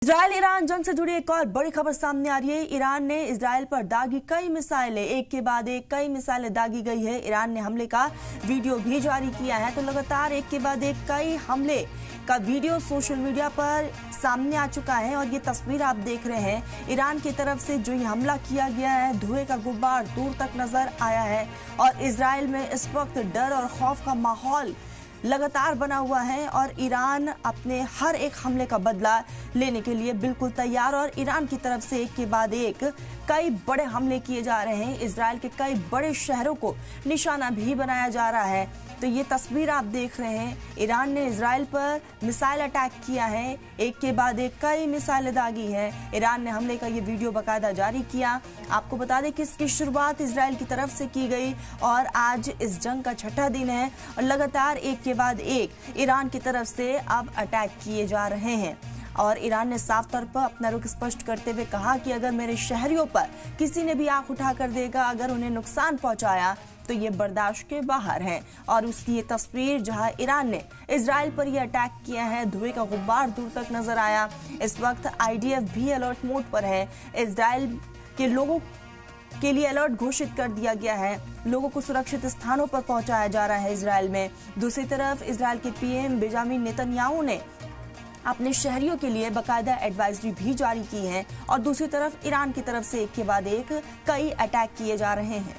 Israel Iran जंग से जुड़ी एक और बड़ी खबर सामने आ रही है। ईरान ने इजराइल पर दागी कई मिसाइलें, एक के बाद एक कई मिसाइलें दागी गई है। ईरान ने हमले का वीडियो भी जारी किया है। तो लगातार एक के बाद एक कई हमले का वीडियो सोशल मीडिया पर सामने आ चुका है और ये तस्वीर आप देख रहे हैं। ईरान की तरफ से जो ये हमला किया गया है, धुएं का गुब्बार दूर तक नजर आया है और इजराइल में इस वक्त डर और खौफ का माहौल लगातार बना हुआ है और ईरान अपने हर एक हमले का बदला लेने के लिए बिल्कुल तैयार। और ईरान की तरफ से एक के बाद एक कई बड़े हमले किए जा रहे हैं। इजराइल के कई बड़े शहरों को निशाना भी बनाया जा रहा है। तो ये तस्वीर आप देख रहे हैं, ईरान ने इजराइल पर मिसाइल अटैक किया है, एक के बाद एक कई मिसाइलें दागी है। ईरान ने हमले का ये वीडियो बाकायदा जारी किया। आपको बता दें कि इसकी शुरुआत इजराइल की तरफ से की गई और आज इस जंग का छठा दिन है और लगातार एक के बाद एक ईरान की तरफ से अब अटैक किए जा रहे हैं। और ईरान ने साफ तौर पर अपना रुख स्पष्ट करते हुए कहा कि अगर मेरे शहरियों पर किसी ने भी आंख उठा कर देगा, अगर उन्हें नुकसान पहुंचाया तो ये बर्दाश्त के बाहर है। और उसकी ये तस्वीर जहां ईरान ने इजराइल पर ये अटैक किया है, धुएं का गुब्बार दूर तक नजर आया। इस वक्त आईडीएफ भी अलर्ट मोड पर है। इजराइल के लोगों के लिए अलर्ट घोषित कर दिया गया है। लोगों को सुरक्षित स्थानों पर पहुंचाया जा रहा है इजराइल में। दूसरी तरफ इजराइल के पीएम बेंजामिन नेतन्याहू ने अपने शहरियों के लिए बाकायदा एडवाइजरी भी जारी की है और दूसरी तरफ ईरान की तरफ से एक के बाद एक कई अटैक किए जा रहे हैं।